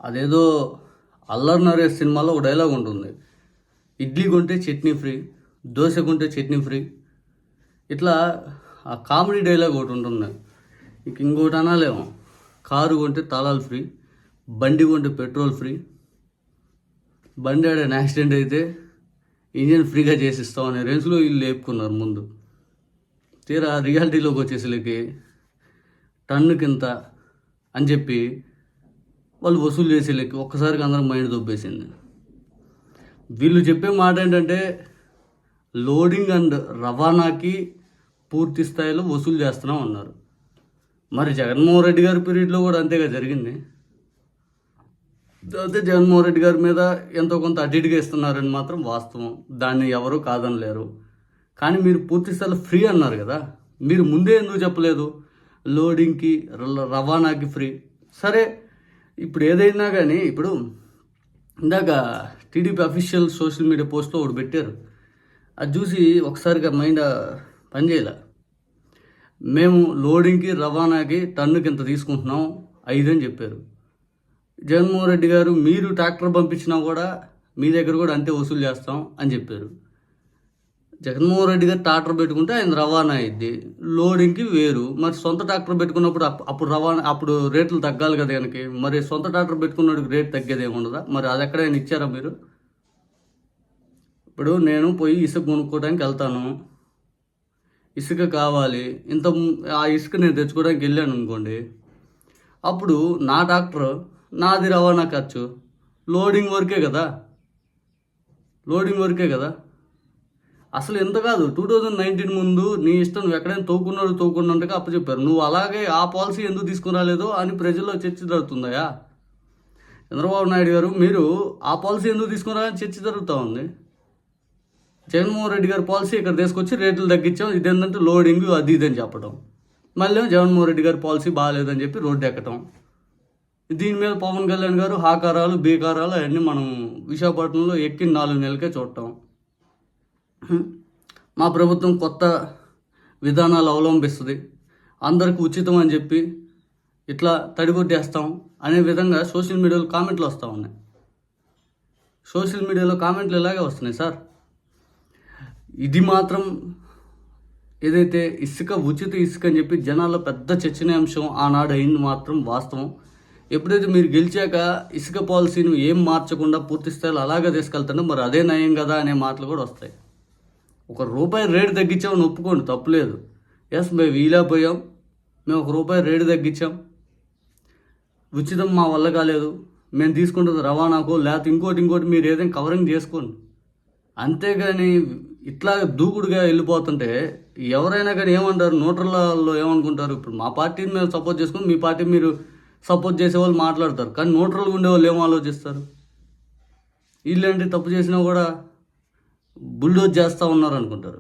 అదేదో అల్లరి నరేష్ సినిమాలో ఒక డైలాగ్ ఉంటుంది. ఇడ్లీ కొంటే చట్నీ ఫ్రీ, దోశ కొంటే చట్నీ ఫ్రీ. ఇట్లా ఆ కామెడీ డైలాగ్ ఒకటి ఉంటుంది. ఇంకోటి అనాలేమో, కారు కొంటే తాళాలు ఫ్రీ, బండి కొంటే పెట్రోల్ ఫ్రీ, బండి ఆడని యాక్సిడెంట్ అయితే ఇంజిన్ ఫ్రీగా చేసిస్తాం అనే రేంజ్లో వీళ్ళు లేపుకున్నారు ముందు. తీరా రియాలిటీలోకి వచ్చేసరికి టన్నుకింత అని చెప్పి వాళ్ళు వసూలు చేసే లెక్క ఒక్కసారిగా అందరం మైండ్ దొబ్బేసింది. వీళ్ళు చెప్పే మాట ఏంటంటే లోడింగ్ అండ్ రవాణాకి పూర్తి స్థాయిలో వసూలు చేస్తున్నాం అన్నారు. మరి జగన్మోహన్ రెడ్డి గారి పీరియడ్లో కూడా అంతేగా జరిగింది. అయితే జగన్మోహన్ రెడ్డి గారి మీద ఎంతో కొంత అడ్డిగా ఇస్తున్నారని మాత్రం వాస్తవం, దాన్ని ఎవరూ కాదనలేరు. కానీ మీరు పూర్తి స్థాయిలో ఫ్రీ అన్నారు కదా, మీరు ముందే ఎందుకు చెప్పలేదు లోడింగ్కి రవాణాకి ఫ్రీ? సరే, ఇప్పుడు ఏదైనా కానీ ఇప్పుడు ఇందాక టీడీపీ అఫీషియల్ సోషల్ మీడియా పోస్ట్లో ఒకటి పెట్టారు. అది చూసి ఒకసారిగా మైండ్ పనిచేయాల. మేము లోడింగ్కి రవాణాకి టన్నుకి ఇంత తీసుకుంటున్నాం 5 అని చెప్పారు. జగన్మోహన్ రెడ్డి గారు మీరు ట్రాక్టర్ పంపించినా కూడా మీ దగ్గర కూడా అంతే వసూలు చేస్తాం అని చెప్పారు. జగన్మోహన్ రెడ్డి గారు ట్రాక్టర్ పెట్టుకుంటే ఆయన రవాణా అయింది, లోడింగ్కి వేరు. మరి సొంత ట్రాక్టర్ పెట్టుకున్నప్పుడు అప్పుడు రవాణా అప్పుడు రేట్లు తగ్గాలి కదా ఆయనకి. మరి సొంత ట్రాక్టర్ పెట్టుకున్నప్పుడు రేట్ తగ్గేది ఏముండదా? మరి అది ఎక్కడైనా ఇచ్చారా మీరు? ఇప్పుడు నేను పోయి ఇసుక కొనుక్కోవడానికి వెళ్తాను, ఇసుక కావాలి, ఆ ఇసుక నేను తెచ్చుకోవడానికి వెళ్ళాను అనుకోండి, అప్పుడు నా ట్రాక్టర్ నాది రవాణా ఖర్చు లోడింగ్ వరకే కదా, లోడింగ్ వరకే కదా. అసలు ఎంత కాదు, 2019 ముందు నీ ఇష్టం, నువ్వు ఎక్కడైనా తోకున్నట్టుగా అప్పచెప్పారు. నువ్వు అలాగే ఆ పాలసీ ఎందుకు తీసుకురాలేదో అని ప్రజల్లో చర్చ జరుగుతుందయా చంద్రబాబు నాయుడు గారు? మీరు ఆ పాలసీ ఎందుకు తీసుకురాలని చర్చ జరుగుతూ ఉంది. జగన్మోహన్ రెడ్డి గారి పాలసీ ఇక్కడ తీసుకొచ్చి రేట్లు తగ్గించాం, ఇదేంటంటే లోడింగ్ అది ఇది అని చెప్పడం, మళ్ళీ జగన్మోహన్ రెడ్డి గారి పాలసీ బాగాలేదని చెప్పి రోడ్డు ఎక్కటం. దీని మీద పవన్ కళ్యాణ్ గారు హాకారాలు బీకారాలు అవన్నీ మనం విశాఖపట్నంలో ఎక్కిన 4 నెలలకే చూడటం. మా ప్రభుత్వం కొత్త విధానాలు అవలంబిస్తుంది, అందరికి ఉచితం అని చెప్పి ఇట్లా తడిగొట్టేస్తాం అనే విధంగా సోషల్ మీడియాలో కామెంట్లు వస్తూ ఉన్నాయి. సోషల్ మీడియాలో కామెంట్లు ఇలాగే వస్తున్నాయి సార్. ఇది మాత్రం ఏదైతే ఉచిత ఇసుక అని చెప్పి జనాల్లో పెద్ద చర్చనీయాంశం ఆనాడు అయింది మాత్రం వాస్తవం. ఎప్పుడైతే మీరు గెలిచాక ఇసుక పాలసీని ఏం మార్చకుండా పూర్తి స్థాయిలో అలాగే తీసుకెళ్తాడో మరి అదే నయం కదా అనే మాటలు కూడా వస్తాయి. ₹1 రేటు తగ్గించామని ఒప్పుకోండి, తప్పులేదు. ఎస్, మేము వీలైపోయాం, మేము ₹1 రేటు తగ్గించాం, ఉచితం మా వల్ల కాలేదు, మేము తీసుకుంటుంది రవాణాకో లేకపోతే ఇంకోటి మీరు ఏదైనా కవరింగ్ చేసుకోండి. అంతేగాని ఇట్లా దూకుడుగా వెళ్ళిపోతుంటే ఎవరైనా కానీ ఏమంటారు, న్యూట్రల్లో ఏమనుకుంటారు? ఇప్పుడు మా పార్టీని మేము సపోర్ట్ చేసుకుని మీ పార్టీ మీరు సపోర్ట్ చేసేవాళ్ళు మాట్లాడతారు, కానీ న్యూట్రల్గా ఉండేవాళ్ళు ఏం ఆలోచిస్తారు? వీళ్ళేంటి తప్పు చేసినా కూడా బుల్డోజ్ చేస్తూ ఉన్నారు అనుకుంటారు.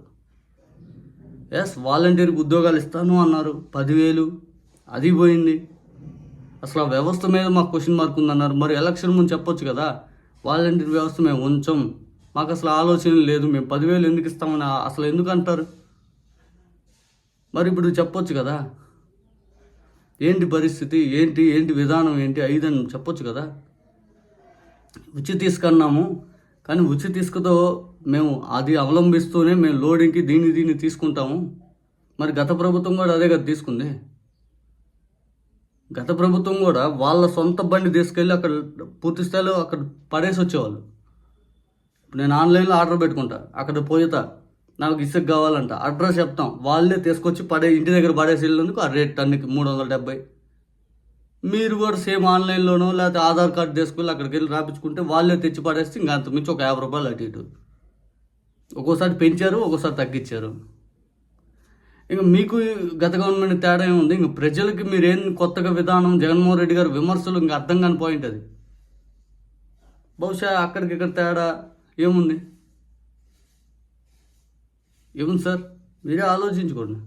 ఎస్, వాలంటీర్కి ఉద్యోగాలు ఇస్తాను అన్నారు, 10,000 అది పోయింది. అసలు ఆ వ్యవస్థ మీద మాకు క్వశ్చన్ మార్క్ ఉందన్నారు. మరి ఎలక్షన్ ముందు చెప్పొచ్చు కదా, వాలంటీర్ వ్యవస్థ మేము ఉంచాం, మాకు అసలు ఆలోచన లేదు, మేము 10,000 ఎందుకు ఇస్తామని అసలు ఎందుకు అంటారు? మరి ఇప్పుడు చెప్పొచ్చు కదా, ఏంటి పరిస్థితి, ఏంటి విధానం ఏంటి 5 అని చెప్పొచ్చు కదా. ఉచిత ఇసుకన్నాము, కానీ ఉచిత ఇసుకతో మేము అది అవలంబిస్తూనే మేము లోడింగ్కి దీన్ని తీసుకుంటాము. మరి గత ప్రభుత్వం కూడా అదే కదా తీసుకుంది. గత ప్రభుత్వం కూడా వాళ్ళ సొంత బండి తీసుకెళ్ళి అక్కడ పూర్తి స్థాయిలో అక్కడ పడేసి వచ్చేవాళ్ళు. ఇప్పుడు నేను ఆన్లైన్లో ఆర్డర్ పెట్టుకుంటా, అక్కడ పోయితా నాకు ఇసుక కావాలంట, అడ్రస్ చెప్తాం, వాళ్ళే తీసుకొచ్చి ఇంటి దగ్గర పడేసి వెళ్ళినందుకు ఆ రేట్ టన్నుకి 370. మీరు కూడా సేమ్ ఆన్లైన్లోనో లేకపోతే ఆధార్ కార్డు తీసుకెళ్ళి అక్కడికి వెళ్ళి రాపించుకుంటే వాళ్ళే తెచ్చి పడేస్తే ఇంకా అంత మించి ఒక ₹50 అటు ఇటు. ఒక్కోసారి పెంచారు, ఒక్కోసారి తగ్గించారు. ఇంకా మీకు గత గవర్నమెంట్ తేడా ఏముంది? ఇంక ప్రజలకి మీరేం కొత్తగా విధానం, జగన్మోహన్ రెడ్డి గారు విమర్శలు ఇంకా అర్థం కాని పాయింట్ అది. బహుశా అక్కడికి తేడా ఏముంది సార్? మీరే ఆలోచించుకోండి.